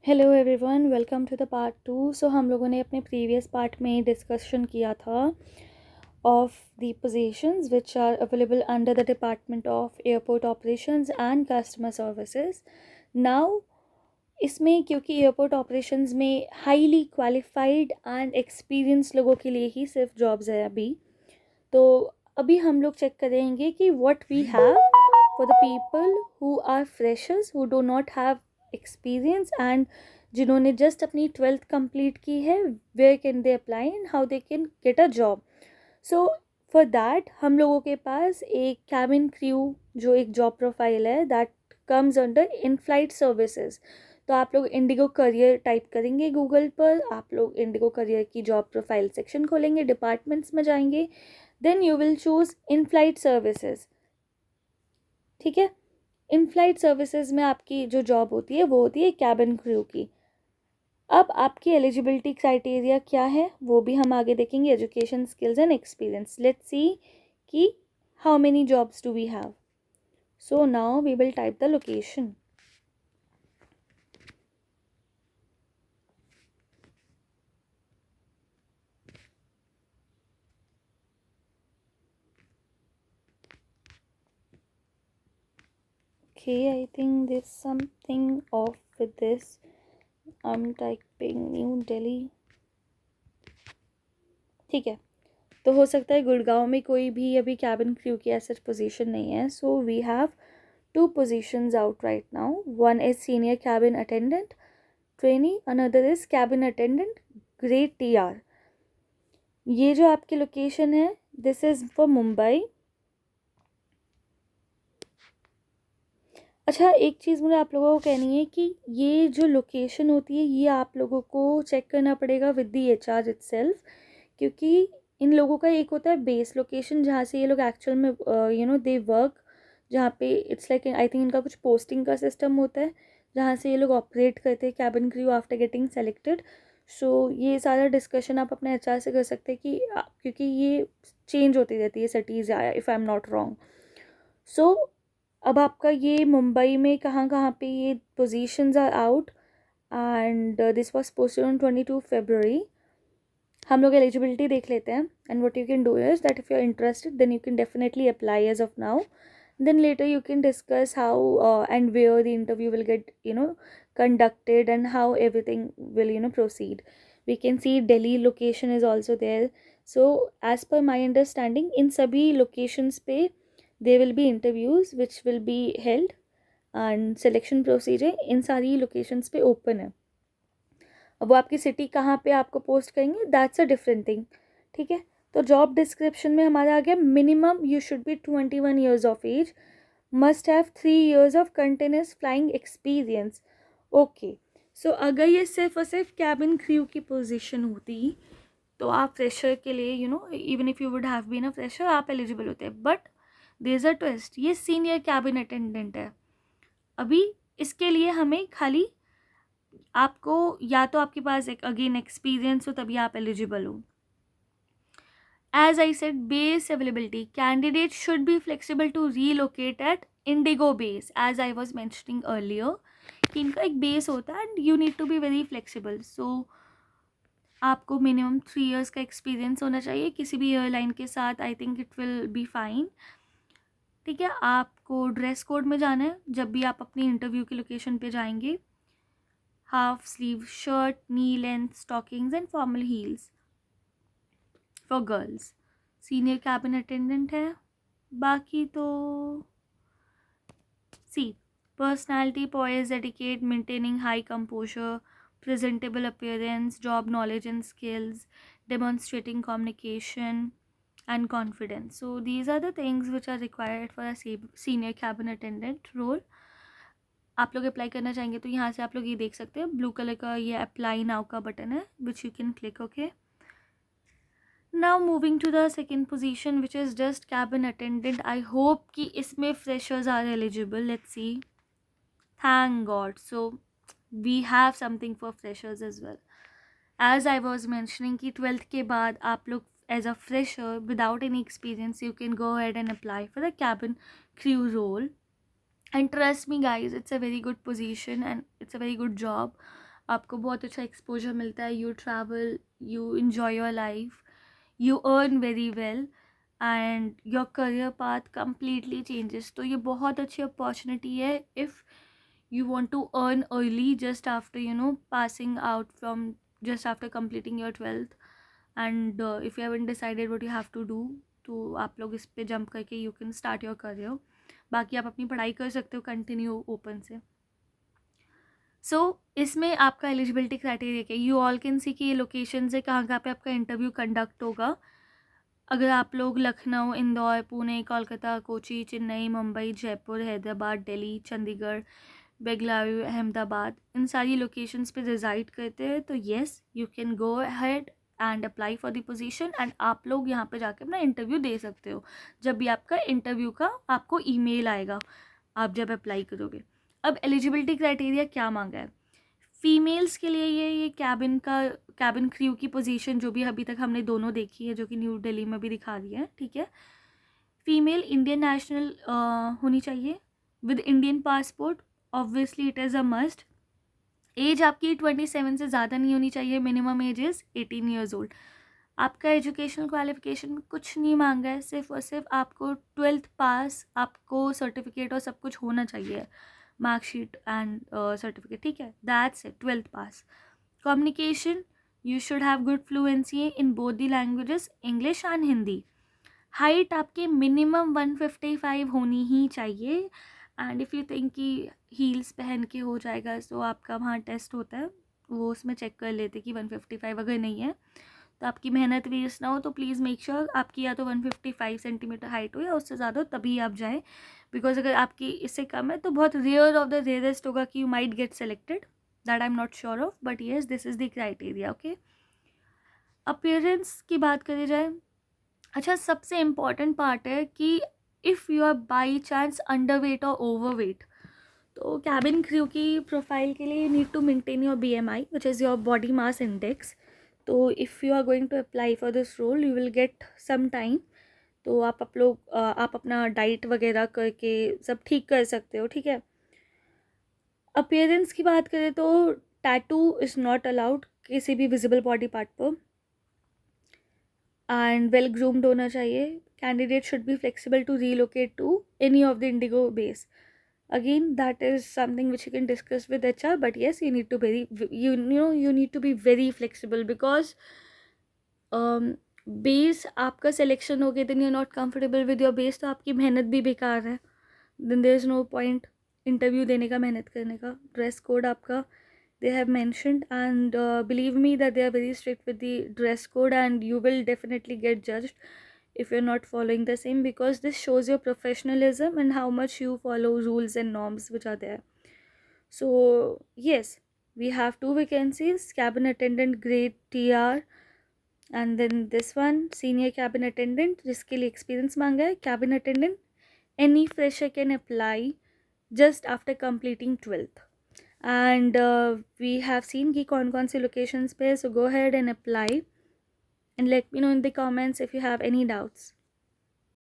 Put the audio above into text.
Hello everyone, welcome to the part 2। So हम लोगों ने अपने प्रीवियस पार्ट में डिस्कशन किया था of the positions which are available under the department of airport operations and customer services. Now इसमें क्योंकि एयरपोर्ट ऑपरेशंस में हाईली क्वालिफाइड एंड एक्सपीरियंस लोगों के लिए ही सिर्फ जॉब्स है अभी, तो अभी हम लोग चेक करेंगे कि what we have for the people who are freshers who do not have experience and जिन्होंने जस्ट अपनी 12th कंप्लीट की है, where can they apply and how they can get a job. So for that हम लोगों के पास एक cabin crew जो एक जॉब प्रोफाइल है that comes under in flight services. तो आप लोग इंडिगो करियर टाइप करेंगे गूगल पर, आप लोग इंडिगो करियर की जॉब प्रोफाइल सेक्शन खोलेंगे, डिपार्टमेंट्स में जाएंगे, then you will choose in flight services. ठीक है, इन फ्लाइट सर्विसेज में आपकी जो जॉब होती है वो होती है कैबिन क्रू की। अब आपकी एलिजिबिलिटी क्राइटेरिया क्या है वो भी हम आगे देखेंगे, education, skills and experience. Let's see कि how many jobs do we have. So now we will type the location. Okay, I think there's something off with this. I'm typing New Delhi. ठीक है, तो हो सकता है गुड़गांव में कोई भी अभी कैबिन क्रू की ऐसा पोजीशन नहीं है। So we have two positions out right now. One is senior cabin attendant trainee, another is cabin attendant grade TR. ये जो आपकी लोकेशन है दिस इज़ फॉर मुंबई। अच्छा, एक चीज़ मुझे आप लोगों को कहनी है कि ये जो लोकेशन होती है ये आप लोगों को चेक करना पड़ेगा विद दी HR इटसेल्फ, क्योंकि इन लोगों का एक होता है बेस लोकेशन जहाँ से ये लोग एक्चुअल में दे वर्क, जहाँ पे इट्स लाइक आई थिंक इनका कुछ पोस्टिंग का सिस्टम होता है जहाँ से ये लोग ऑपरेट करते हैं cabin crew after getting selected. So ये सारा डिस्कशन आप अपने HR से कर सकते हैं कि क्योंकि ये चेंज होती रहती है cities, if I am not wrong. So अब आपका ये मुंबई में कहाँ कहाँ पे ये positions are out and this was posted on 22 February. हम लोग एलिजिबिलिटी देख लेते हैं and what you can do is that if you are interested then you can definitely apply as of now, then later you can discuss how and where the interview will get conducted and how everything will proceed. We can see Delhi location is also there. So as per my understanding in sabhi locations pe there will be interviews which will be held and selection procedure इन सारी locations पे open है। अब वो आपकी city कहाँ पे आपको post करेंगे दैट्स अ डिफरेंट थिंग। ठीक है, तो जॉब डिस्क्रिप्शन में हमारा आ गया minimum you should be 21 years of age, must have 3 years of continuous flying experience. Okay, so अगर ये सिर्फ और सिर्फ कैबिन क्रू की पोजीशन होती तो आप फ्रेशर के लिए even if you would have been a fresher आप एलिजिबल होते हैं, but there is a twist, ये सीनियर कैबिन अटेंडेंट है। अभी इसके लिए हमें खाली आपको या तो आपके पास एक अगेन एक्सपीरियंस हो तभी आप एलिजिबल हो। As I said, base availability. Candidates should be flexible to relocate at Indigo base, as I was mentioning earlier. कि इनका एक बेस होता है and you need to be very flexible. So आपको मिनिमम 3 years का experience होना चाहिए किसी भी एयरलाइन के साथ। I think it will be fine. ठीक है, आपको ड्रेस कोड में जाना है जब भी आप अपनी इंटरव्यू की लोकेशन पे जाएंगे। Half sleeve shirt, knee length stockings and formal heels for girls. Senior cabin attendant है। बाकी तो सी personality, poise, etiquette, maintaining high composure, presentable appearance, job knowledge and skills, demonstrating communication and confidence. So these are the things which are required for a senior cabin attendant role. आप लोग apply करना चाहेंगे तो यहाँ से आप लोग ये देख सकते हैं, ब्लू कलर का ये अप्लाई नाउ का बटन है which you can click. Okay, now moving to the second position which is just cabin attendant. I hope कि इसमें freshers are eligible. Let's see, thank god, so we have something for freshers as well. As I was mentioning कि 12th के बाद आप लोग as a fresher without any experience you can go ahead and apply for the cabin crew role. And trust me guys, it's a very good position and it's a very good job. आपको बहुत अच्छा exposure मिलता है, you travel, you enjoy your life, you earn very well and your career path completely changes. तो ये बहुत अच्छी opportunity है if you want to earn early just after passing out from just after completing your 12th. And if you haven't decided what you have to do, तो आप लोग इस पे जंप करके you can start your career. बाकी आप अपनी पढ़ाई कर सकते हो कंटिन्यू ओपन से. सो इसमें आपका एलिजिबिलिटी क्राइटेरिया क्या, यू ऑल कैन सी कि ये लोकेशन से कहाँ पे आपका इंटरव्यू कंडक्ट होगा. अगर आप लोग लखनऊ, इंदौर, पुणे, कोलकाता, कोची, चेन्नई, मुंबई, जयपुर, हैदराबाद, दिल्ली, चंडीगढ़, बेंगलुरु, अहमदाबाद, इन सारी लोकेशंस पे रिजाइड करते हैं तो yes you can go ahead and apply for the position and आप लोग यहाँ पे जाके अपना इंटरव्यू दे सकते हो जब भी आपका इंटरव्यू का आपको ईमेल आएगा आप जब अप्लाई करोगे. अब एलिजिबिलिटी क्राइटेरिया क्या मांगा है फीमेल्स के लिए, ये कैबिन क्रू की पोजीशन जो भी अभी तक हमने दोनों देखी है जो कि न्यू दिल्ली में भी दिखा रही है, ठीक है. फीमेल इंडियन नेशनल होनी चाहिए with Indian passport, obviously it is a must. Age आपकी 27 से ज़्यादा नहीं होनी चाहिए, minimum age is 18 years old. आपका एजुकेशनल क्वालिफिकेशन में कुछ नहीं मांगा है, सिर्फ और सिर्फ आपको 12th पास, आपको सर्टिफिकेट और सब कुछ होना चाहिए, मार्कशीट एंड सर्टिफिकेट, ठीक है. That's it, 12th pass. Communication, you should have good fluency in both the languages, English and Hindi. Height आपकी मिनिमम 155 होनी ही चाहिए. एंड इफ़ यू थिंक कि हील्स पहन के हो जाएगा तो आपका वहाँ टेस्ट होता है, वो उसमें चेक कर लेते कि 155 अगर नहीं है तो आपकी मेहनत वेस्ट ना हो. तो प्लीज़ मेक श्योर आपकी या तो 155 सेंटीमीटर हाइट हो या उससे ज़्यादा हो तभी आप जाएँ. बिकॉज अगर आपकी इससे कम है तो बहुत रेयर ऑफ द रेयरेस्ट होगा कि you might get selected. That I am not sure of, but yes this is the criteria. Okay, appearance की बात करी जाए, अच्छा सबसे इम्पॉर्टेंट पार्ट है कि if you are by chance underweight और ओवर वेट, तो कैबिन क्रू की प्रोफाइल के लिए you need to maintain your BMI which is your body mass index. तो if you are going to apply for this role you will get some time. तो आप अपना diet वगैरह करके सब ठीक कर सकते हो, ठीक है. अपीयरेंस की बात करें तो टैटू इज़ नॉट अलाउड किसी भी विजिबल बॉडी पार्ट पर. एंड वेल ग्रूम्ड होना चाहिए. Candidate should be flexible to relocate to any of the IndiGo base. Again, that is something which you can discuss with HR, but yes, you need to you need to be very flexible because base आपका selection हो गया then you're not comfortable with your base तो आपकी मेहनत भी बेकार है. then there is no point interview देने का, मेहनत करने का. dress code आपका they have mentioned and believe me that they are very strict with the dress code and you will definitely get judged if you're not following the same because this shows your professionalism and how much you follow rules and norms which are there. So yes, we have 2 vacancies, cabin attendant grade TR and then this one senior cabin attendant जिसके लिए experience मांगा है. cabin attendant any fresher can apply just after completing 12th and we have seen कि कौन कौन से locations पे, so go ahead and apply and let me know in the comments if you have any doubts.